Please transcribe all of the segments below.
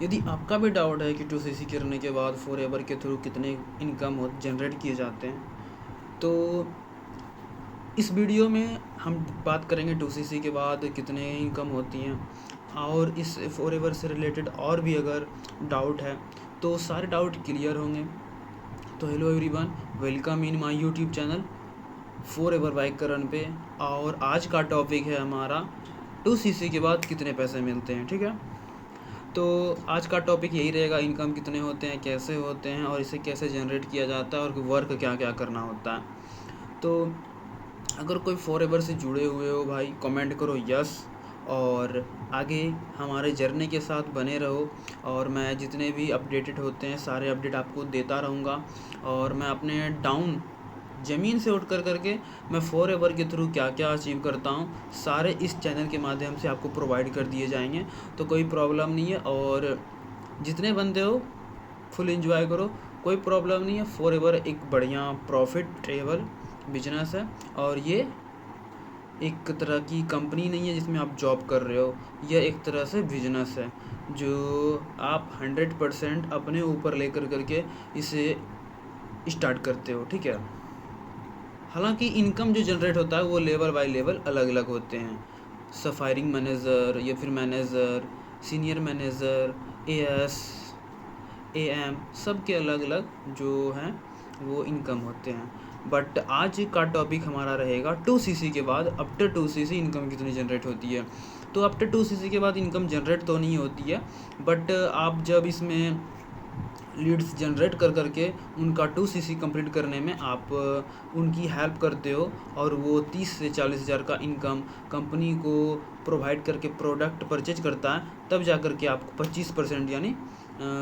यदि आपका भी डाउट है कि 2cc करने के बाद फॉरएवर के थ्रू कितने इनकम जनरेट किए जाते हैं, तो इस वीडियो में हम बात करेंगे 2cc के बाद कितने इनकम होती हैं, और इस फॉरएवर से रिलेटेड और भी अगर डाउट है तो सारे डाउट क्लियर होंगे। तो hello everyone, welcome in my YouTube channel forever bike Karan पे। और आज का टॉपिक है हमारा 2cc के बाद कितने पैसे मिलते हैं। ठीक है, तो आज का टॉपिक यही रहेगा, इनकम कितने होते हैं, कैसे होते हैं, और इसे कैसे जनरेट किया जाता है, और वर्क क्या क्या करना होता है। तो अगर कोई फॉरएवर से जुड़े हुए हो भाई, कमेंट करो यस, और आगे हमारे जर्नी के साथ बने रहो। और मैं जितने भी अपडेटेड होते हैं सारे अपडेट आपको देता रहूँगा। और मैं अपने डाउन ज़मीन से उठ करके मैं फॉरएवर के थ्रू क्या क्या अचीव करता हूँ, सारे इस चैनल के माध्यम से आपको प्रोवाइड कर दिए जाएंगे। तो कोई प्रॉब्लम नहीं है, और जितने बंदे हो फुल एंजॉय करो, कोई प्रॉब्लम नहीं है। फॉरएवर एक बढ़िया प्रॉफिटेबल बिजनेस है, और ये एक तरह की कंपनी नहीं है जिसमें आप जॉब कर रहे हो। यह एक तरह से बिजनेस है जो आप 100% अपने ऊपर लेकर करके इसे स्टार्ट करते हो। ठीक है, हालांकि इनकम जो जनरेट होता है वो लेवल बाय लेवल अलग अलग होते हैं। सफायरिंग मैनेजर या फिर manager, senior manager, as, am, सब के अलग अलग जो हैं वो इनकम होते हैं। बट आज का टॉपिक हमारा रहेगा 2cc के बाद आफ्टर 2cc इनकम कितनी जनरेट होती है। तो आफ्टर 2cc के बाद इनकम जनरेट तो नहीं होती है, बट आप जब इसमें लीड्स जनरेट करके उनका 2cc कंप्लीट करने में आप उनकी हेल्प करते हो, और वो 30 से 40 हज़ार का इनकम कंपनी को प्रोवाइड करके प्रोडक्ट परचेज करता है, तब जा कर के आपको 25% यानी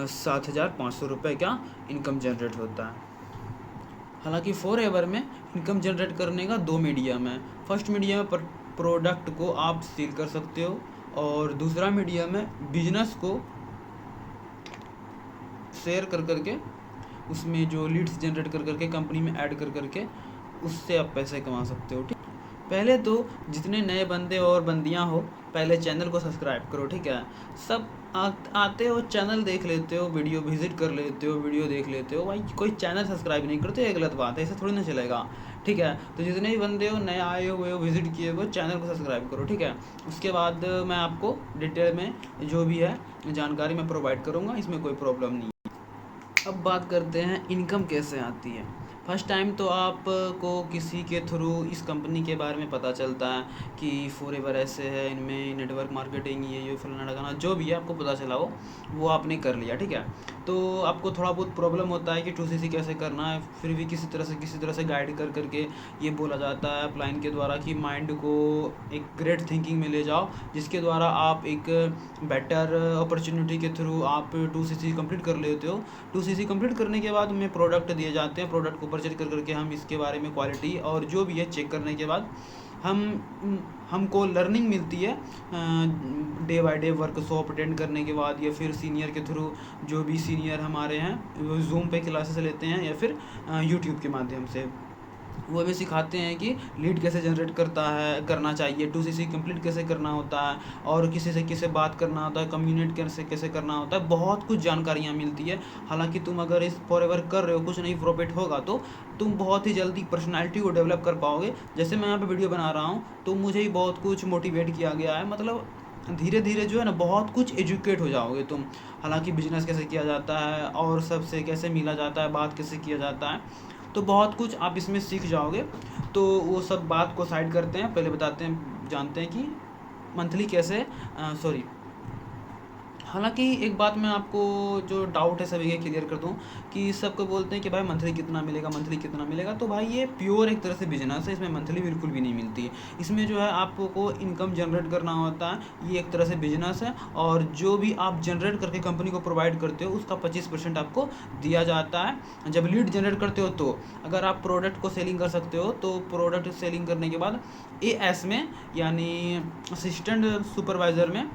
7,500 रुपये का इनकम जनरेट होता है। हालांकि फॉरएवर में इनकम जनरेट करने का दो मीडियम है। फर्स्ट मीडियम में प्रोडक्ट को आप सेल कर सकते हो, और दूसरा मीडियम में बिजनेस को शेयर करके उसमें जो लीड्स जनरेट करके कंपनी में ऐड करके उससे आप पैसे कमा सकते हो। ठीक, पहले तो जितने नए बंदे और बंदियां हो पहले चैनल को सब्सक्राइब करो। ठीक है, सब आते हो चैनल देख लेते हो, वीडियो विजिट कर लेते हो, वीडियो देख लेते हो, भाई कोई चैनल सब्सक्राइब नहीं करते, ये गलत बात है, ऐसे थोड़ी ना चलेगा। ठीक है, तो जितने भी बंदे हो नए आए हुए हो विजिट किए हुए, चैनल को सब्सक्राइब करो। ठीक है, उसके बाद मैं आपको डिटेल में जो भी है जानकारी मैं प्रोवाइड करूँगा, इसमें कोई प्रॉब्लम नहीं। अब बात करते हैं इनकम कैसे आती है। फर्स्ट टाइम तो आपको किसी के थ्रू इस कंपनी के बारे में पता चलता है कि फॉरएवर ऐसे है, इनमें नेटवर्क मार्केटिंग ये फलाना ढकाना जो भी है आपको पता चला हो, वो आपने कर लिया। ठीक है, तो आपको थोड़ा बहुत प्रॉब्लम होता है कि 2cc कैसे करना है, फिर भी किसी तरह से गाइड करके ये बोला जाता है अपलाइन के द्वारा कि माइंड को एक ग्रेट थिंकिंग में ले जाओ, जिसके द्वारा आप एक बेटर अपॉर्चुनिटी के थ्रू आप 2cc कंप्लीट कर लेते हो। 2cc कंप्लीट करने के बाद हमें प्रोडक्ट दिए जाते हैं, प्रोडक्ट को परचेज करके हम इसके बारे में क्वालिटी और जो भी है चेक करने के बाद हमको लर्निंग मिलती है day by day workshop attend करने के बाद, या फिर सीनियर के थ्रू जो भी सीनियर हमारे हैं वो जूम पे क्लासेस लेते हैं, या फिर यूट्यूब के माध्यम से वो हमें सिखाते हैं कि लीड कैसे जनरेट करना चाहिए, 2cc कंप्लीट कैसे करना होता है, और किसी से किसे बात करना होता है, कम्युनिकेट कैसे करना होता है, बहुत कुछ जानकारियाँ मिलती है। हालांकि तुम अगर इस फॉरएवर कर रहे हो, कुछ नहीं प्रॉफिट होगा, तो तुम बहुत ही जल्दी पर्सनैलिटी को डेवलप कर पाओगे। जैसे मैं यहाँ पे वीडियो बना रहा हूँ तो मुझे ही बहुत कुछ मोटिवेट किया गया है, मतलब धीरे धीरे जो है ना बहुत कुछ एजुकेट हो जाओगे तुम। हालांकि बिजनेस कैसे किया जाता है, और सबसे कैसे मिला जाता है, बात कैसे किया जाता है, तो बहुत कुछ आप इसमें सीख जाओगे। तो वो सब बात को साइड करते हैं, पहले जानते हैं कि मंथली कैसे सॉरी हालांकि एक बात मैं आपको जो डाउट है सभी के क्लियर कर दूं कि सबको बोलते हैं कि भाई मंथली कितना मिलेगा, मंथली कितना मिलेगा। तो भाई ये प्योर एक तरह से बिजनेस है, इसमें मंथली बिल्कुल भी नहीं मिलती है। इसमें जो है आपको इनकम जनरेट करना होता है, ये एक तरह से बिजनेस है, और जो भी आप जनरेट करके कंपनी को प्रोवाइड करते हो उसका 25% आपको दिया जाता है जब लीड जनरेट करते हो। तो अगर आप प्रोडक्ट को सेलिंग कर सकते हो तो प्रोडक्ट सेलिंग करने के बाद एएस में यानी असिस्टेंट सुपरवाइज़र में,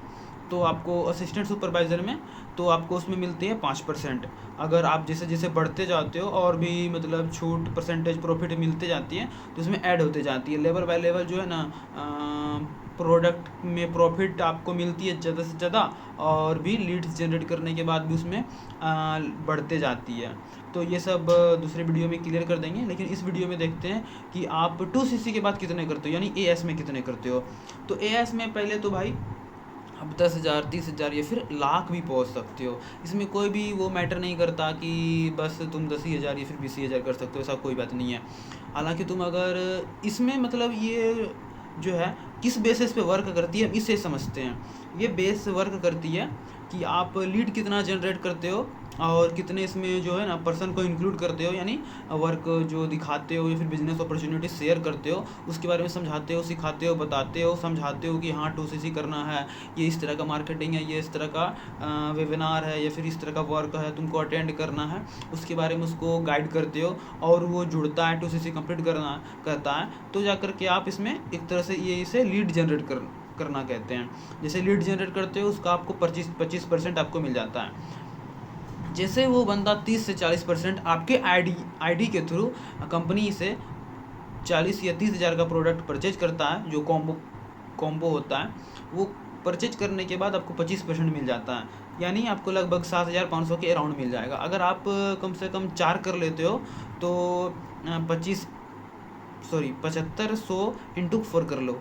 तो आपको असिस्टेंट सुपरवाइज़र में तो आपको उसमें मिलती है 5%। अगर आप जैसे जैसे बढ़ते जाते हो और भी मतलब छूट परसेंटेज प्रॉफिट मिलते जाती है तो उसमें ऐड होते जाती है, लेवल बाय लेवल जो है ना प्रोडक्ट में प्रॉफिट आपको मिलती है ज़्यादा से ज़्यादा, और भी लीड्स जनरेट करने के बाद भी उसमें बढ़ते जाती है। तो ये सब दूसरे वीडियो में क्लियर कर देंगे, लेकिन इस वीडियो में देखते हैं कि आप 2cc के बाद कितने करते हो, यानी AS में कितने करते हो। तो AS में पहले तो भाई अब 10,000 30,000 या फिर लाख भी पहुंच सकते हो। इसमें कोई भी वो मैटर नहीं करता कि बस तुम 10,000 या फिर 20,000 कर सकते हो, ऐसा कोई बात नहीं है। हालांकि तुम अगर इसमें मतलब ये जो है किस बेसिस पे वर्क करती है इसे समझते हैं। ये बेस वर्क करती है कि आप लीड कितना जनरेट करते हो और कितने इसमें जो है ना पर्सन को इंक्लूड करते हो, यानी वर्क जो दिखाते हो या फिर बिजनेस अपॉर्चुनिटी शेयर करते हो, उसके बारे में समझाते हो, सिखाते हो, बताते हो, समझाते हो कि हाँ 2cc करना है, ये इस तरह का मार्केटिंग है, ये इस तरह का वेबिनार है या फिर इस तरह का वर्क है, तुमको अटेंड करना है, उसके बारे में उसको गाइड करते हो और वो जुड़ता है 2cc कंप्लीट करता है, तो जा कर के आप इसमें एक तरह से ये इसे लीड जनरेट करना कहते हैं। जैसे लीड जनरेट करते हो उसका आपको 25% आपको मिल जाता है। जैसे वो बंदा 30 से 40% आपके आईडी के थ्रू कंपनी से 40 या 30,000 का प्रोडक्ट परचेज करता है, जो कॉम्बो होता है, वो परचेज करने के बाद आपको 25% मिल जाता है, यानी आपको लगभग 7,500 के अराउंड मिल जाएगा। अगर आप कम से कम 4 कर लेते हो तो 7500 इंटू 4 कर लो,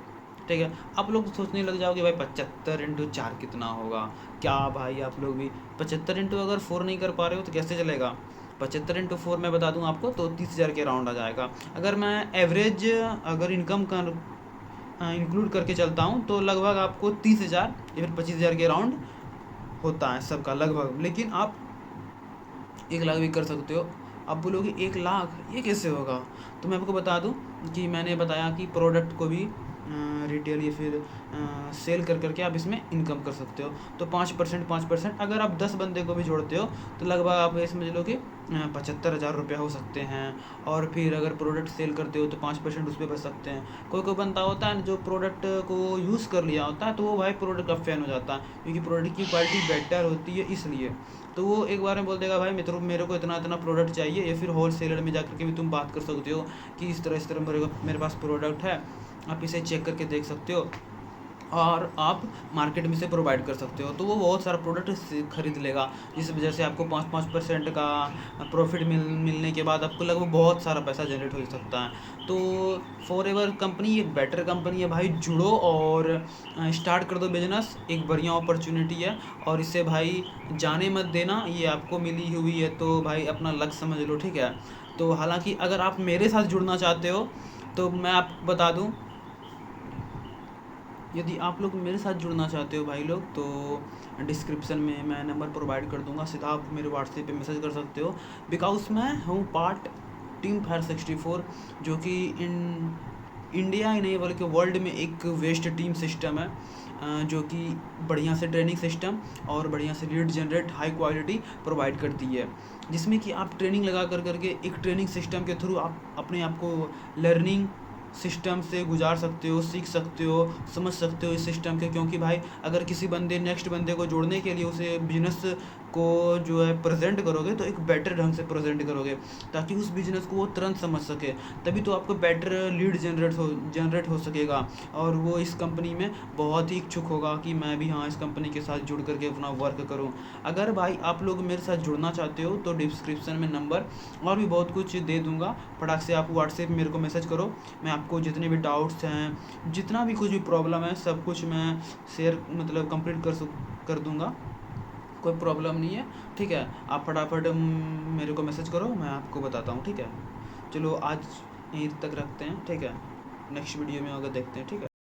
ठीक है। आप लोग सोचने लग जाओगे भाई 75 इंटू 4 कितना होगा, क्या भाई आप लोग भी 75 इंटू अगर 4 नहीं कर पा रहे हो तो कैसे चलेगा। 75 इंटू 4 मैं बता दूं आपको तो 30,000 के अराउंड आ जाएगा। अगर मैं एवरेज अगर इनकम का इंक्लूड करके चलता हूं तो लगभग आपको 30,000 या फिर 25,000 के अराउंड होता है सबका लगभग। लेकिन आप 1 लाख भी कर सकते हो। आप बोलोगे 1 लाख ये कैसे होगा, तो मैं आपको बता दूं कि मैंने बताया कि प्रोडक्ट को भी रिटेल या फिर सेल कर करके आप इसमें इनकम कर सकते हो। तो 5% अगर आप 10 बंदे को भी जोड़ते हो तो लगभग आप ये समझ लो कि 75,000 रुपये हो सकते हैं। और फिर अगर प्रोडक्ट सेल करते हो तो 5% उस पर बच सकते हैं। कोई बंदा होता है जो प्रोडक्ट को यूज़ कर लिया होता है तो वो भाई प्रोडक्ट का फ़ैन हो जाता है, क्योंकि प्रोडक्ट की क्वालिटी बेटर होती है इसलिए। तो वो एक बार में बोल देगा भाई मेरे को इतना प्रोडक्ट चाहिए, या फिर होल सेलर में जाकर के भी तुम बात कर सकते हो कि इस तरह मेरे पास प्रोडक्ट है, आप इसे चेक करके देख सकते हो और आप मार्केट में से प्रोवाइड कर सकते हो। तो वो बहुत सारा प्रोडक्ट खरीद लेगा, जिस वजह से आपको 5% का प्रॉफिट मिलने के बाद आपको लगभग बहुत सारा पैसा जनरेट हो सकता है। तो फॉरएवर कंपनी एक बेटर कंपनी है भाई, जुड़ो और स्टार्ट कर दो बिजनेस। एक बढ़िया अपॉर्चुनिटी है और इससे भाई जाने मत देना, ये आपको मिली हुई है तो भाई अपना लक समझ लो, ठीक है। तो हालांकि अगर आप मेरे साथ जुड़ना चाहते हो तो मैं आपको बता दूं, यदि आप लोग मेरे साथ जुड़ना चाहते हो भाई लोग तो डिस्क्रिप्शन में मैं नंबर प्रोवाइड कर दूंगा, सीधा आप मेरे व्हाट्सएप पे मैसेज कर सकते हो। बिकॉज मैं हूँ पार्ट टीम फायर 64, जो कि इंडिया ही नहीं बल्कि वर्ल्ड में एक बेस्ट टीम सिस्टम है, जो कि बढ़िया से ट्रेनिंग सिस्टम और बढ़िया से lead generate high quality provide करती है, जिसमें कि आप ट्रेनिंग लगा करके एक ट्रेनिंग सिस्टम के थ्रू आप अपने आप को लर्निंग सिस्टम से गुजार सकते हो, सीख सकते हो, समझ सकते हो इस सिस्टम के। क्योंकि भाई अगर किसी नेक्स्ट बंदे को जोड़ने के लिए उसे बिजनेस को जो है प्रेजेंट करोगे तो एक बेटर ढंग से प्रेजेंट करोगे, ताकि उस बिजनेस को वो तुरंत समझ सके, तभी तो आपको बेटर लीड जनरेट हो सकेगा और वो इस कंपनी में बहुत ही इच्छुक होगा कि मैं भी हाँ इस कंपनी के साथ जुड़ करके अपना वर्क करूँ। अगर भाई आप लोग मेरे साथ जुड़ना चाहते हो तो डिस्क्रिप्शन में नंबर और भी बहुत कुछ दे दूँगा, फटाक से आप व्हाट्सएप मेरे को मैसेज करो, मैं आपको जितने भी डाउट्स हैं, जितना भी कुछ भी प्रॉब्लम है, सब कुछ मैं शेयर मतलब कंप्लीट कर दूँगा, कोई प्रॉब्लम नहीं है, ठीक है। आप फटाफट मेरे को मैसेज करो, मैं आपको बताता हूँ, ठीक है। चलो आज यहीं तक रखते हैं, ठीक है। नेक्स्ट वीडियो में आगे देखते हैं, ठीक है।